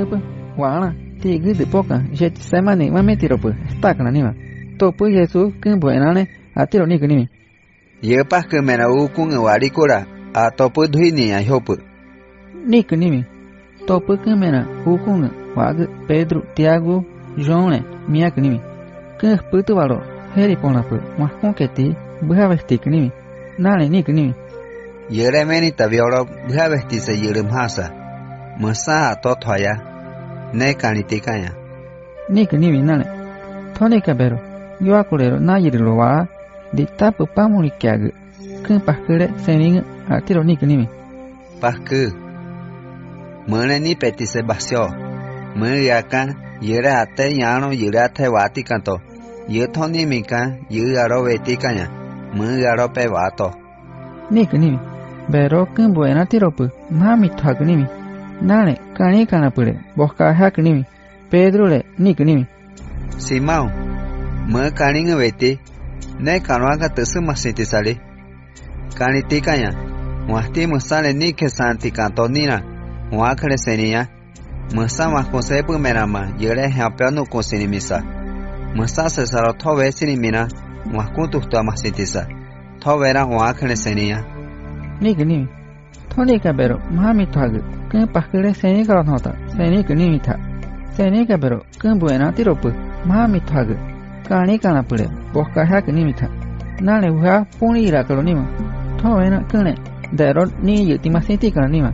pues guana ti gu de poca jet semana ni mami tiro pues está con anima to pues Jesús que buena ne a tiro ni que ni ye pas que mena u kun wari kura a to pues dui ni a hopu ni que ni to pues que mena u kun wa Pedro Tiago João ne mia que ni que pues tu valo heri pona pues mas con que ti buha vesti que ni nale ni que ni ye meni ta violo buha vesti se ye mhasa masa to thoya ne kaniti kaya ni que ni nale thone ka bero yo akulero na yiro wa di tapu pamuli kyagu que pasquere sening a tiro ni que ni pas que mene ni peti se basio me yakan yera ate yano yera te wati kanto ye thoni mika ye aro veti kaya me aro pe wato ni que ni bero que buena tiro pu mami thag ni nane kani kana pure boska hak ni Pedro le ni que ni Simão me kani ngeveti ne kanwa ka tesu masiti sali kani tikanya wasti musale ni ke santi kanto nina wa kare senia musa ma konsepu merama yere hapya no konsini misa musa se saro thove sinimina wa kuntu to masitisa thovera wa kare senia ni que ni thoni ka bero mami thag que pasquere seni kara thota seni que ni tha seni ka bero que buena tiro pu mami thag kani kana pure boska hak ni tha nane wa puni ira karo ni ma thovena kene dero ni yiti masiti kara ni ma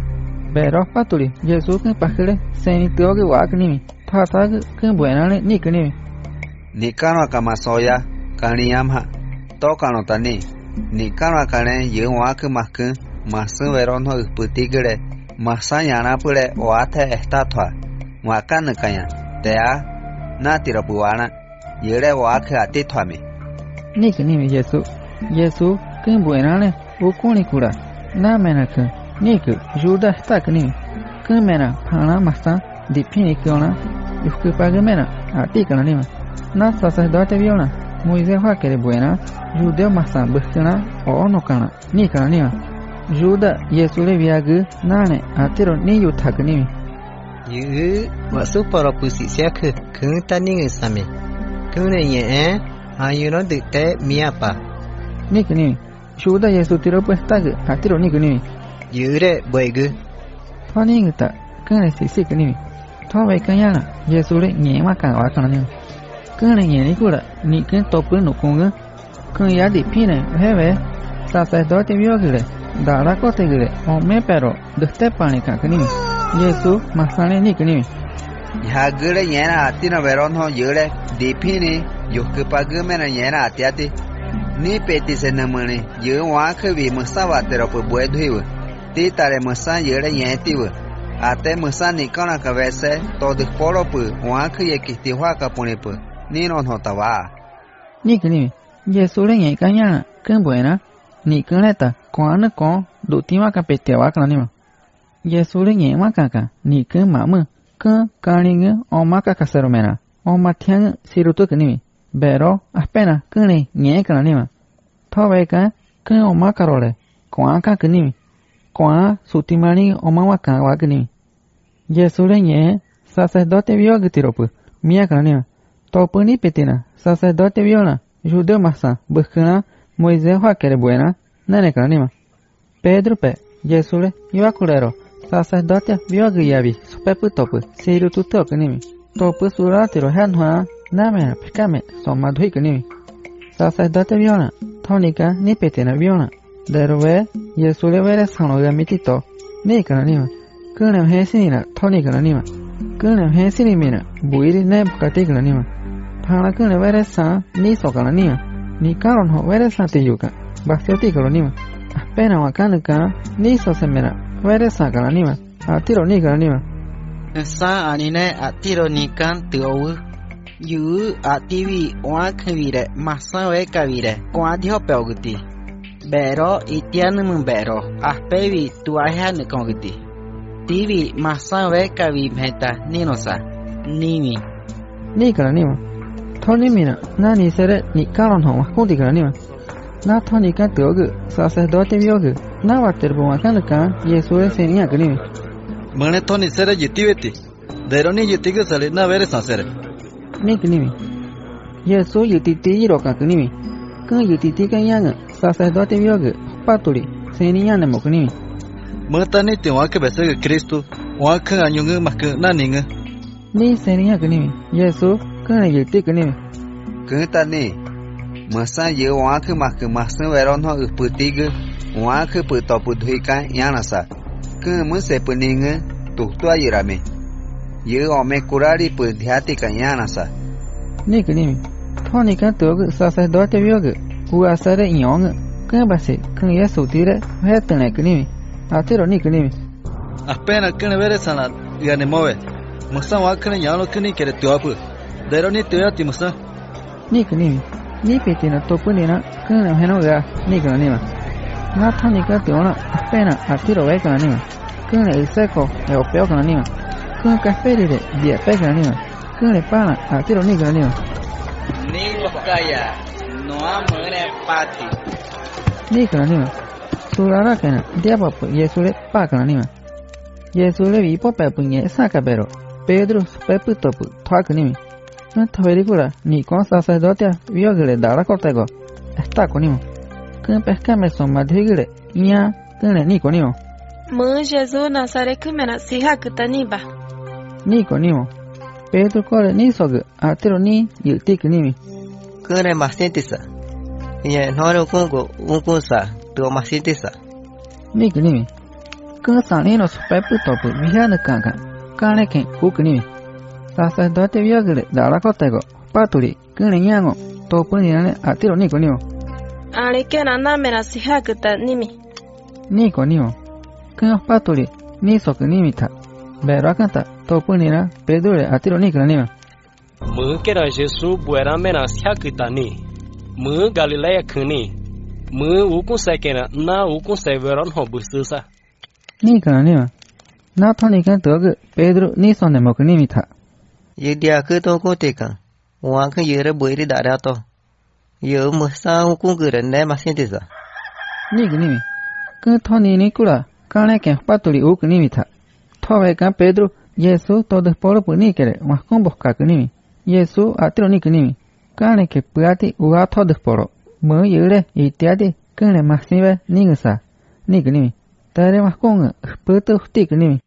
bero patuli Jesús que pasquere seni teo que wa ni tha tha que buena ni que ni kano kama soya kani yamha to kano tani ni kano kane ye wa ke maske masu veron ho putigre masayana pure wa the esta thwa wa kan kaya tea na tiro buana yere wa ke ati thwami ni que ni Jesús que buena ne ukuni kura na mena que ni que juda está que ni que mena phana masa dipini que ona उसके पागे में ना आती करने में ना sacerdote viona Moisés va que buena judeo masa buscana o no kana ni करने में juda Yesu le viagu nane atiro ni yu thakni में yu wasu para pusisia ke kunta ni same kune ye ayuno de te miapa ni kni juda Yesu tiro puesta que atiro ni kni yure buegu thani ngta kane si kni Tove kanyana Yesu le nyema ka wa kana kane nyeni kura ni ken topu no kunga kan ya di pine heve sacerdote vio gire dara ko te gire o me pero de te pane ka kani Yesu masane ni kani ya gire yena atino veron ho yure di pine yoke pagume na yena atiati ni peti se namane ye wa ke vi masawa tero pu buedhiu ti tare masa yure yeti ate musa ni kana kabese to de poro pu wa ke ye kisti hwa ka pune pu ni no no tawa ni kani Yesu le ye kanya ken buena ni kaneta kwana ko do tima ka petewa kana ni ma Yesu le ye ma ka ni ken mama kan kaninga o ma ka kasero mena o ma thiang siruto kani bero aspena kane ye kana ni ma thobe ka ken o ma karole kwa ka kani kwa sutimani o ma ka wa kani Yesu le ye sacerdote vio que tiropu mia kana ni to puni petina sacerdote viona judeo masa buscana Moisés va que buena nane kana ni ma Pedro pe Yesu le iba culero sacerdote vio que yavi supepu topu siru tu to kani topu sura tiro hanwa name pekame so madhui kani sacerdote viona thonika ni petina viona derwe Yesu le vere sano gamitito ni kana ni ma kene hesina thoni kana ni ma kene hesini mina buiri ne bukati kana ni ma phana kene vere sa ni so kana ni ma ni karon ho vere sa te yuka bastioti kana ni ma apena wakana ka ni so semena vere sa kana ni ma atiro ni kana ni ma sa anine atiro ni kan teu yu ativi wa kvire masa we kavire kwa dio pelguti bero itian mun bero aspevi tuaha ne kongti tivi masa we kavi meta ninosa nimi ni kana ni ma thoni mina na ni sere ni karon ho wakuti kana ni ma na thoni ka teu sacerdote viogu na water bo wakana ka Yesu senia kani mane thoni sere jitiveti Deroni yutiga sale na vere sansere. Ni kunimi. Yesu yutiti yiroka kunimi. Kun yutiti kanyanga sacerdote vioge patuli seninya nemo kunimi. Mutani te wa ke bese Cristo wa kan anyunga mak na ninga. Ni seninya kunimi. Yesu kun yuti kunimi. Kun tani. Masa ye wa ke mak masan veron ho uputiga wa ke putopu dhuika yanasa. Kun muse puninga tu tua yirame. Ye ome kurari pu dhyati ka yanasa. Ni kunimi. Thoni kan toge sacerdote vioge uasare inyong kun base kun Yesu tire hetene kunimi. Atiro ni kunimi. Apenas kan vere sana ya ne move. Musa wa kan yalo kini kere tuapu. Deroni tuati musa. Ni kunimi. Ni petina topunina kun henoga ni kunima. Na thoni kan toona apenas atiro ve kunima. Kun el seco e opeo kunima. Kun kaferire dia pe kunima. Kun pana atiro ni kunima. Ni wakaya no amene pati. Ni kunima. Surara kena dia papa Yesule pa kunima. Yesule vi papa punye saka pero Pedro pepu topu thwa kunimi. Na thverikura ni kon sacerdote viogele dara kortego. Está kunima. Kun pescame son madhigile nya kun ni kunima. Mă Jesus Nazare kumena siha kutaniba. Ni kunima. Pedro kore ni soge atiro ni yuti kunimi. Kure masintisa. Ye noro kungo unkusa tu masintisa. Ni kunimi. Kun sanino pepu topu vihana kanka. Kane ken kunimi. Sacerdote viogele dara kortego. Patuli kun nyango topu ni atiro ni kunima. Ale kena namena siha kutanimi. Ni kunima. Kun patuli ni sokunimi ta. Bero kanta topu ni Pedro le atiro ni kunima. Mă kera Jesus buera mena siakitani. Mă Galilea kuni. Mă ukun sekena na ukun severon ho bususa. Ni kunima. Na thoni kan toge Pedro ni sonne mokunimi ta. Ye dia ke to ko tekan. Wa ke yere boiri dara to. Ye musa ukun gure ne masintisa. Ni kunimi. Kun thoni ni kula kane ken patuli ukunimi ta. Thove kan Pedro Yesu todo polo puni kere maskon boska kunimi. Yesu atiro ni kunimi. Kane ke puati uga todo polo. Mo yere itiade kane masive ningsa. Ni kunimi. Tare maskon puto sti kunimi.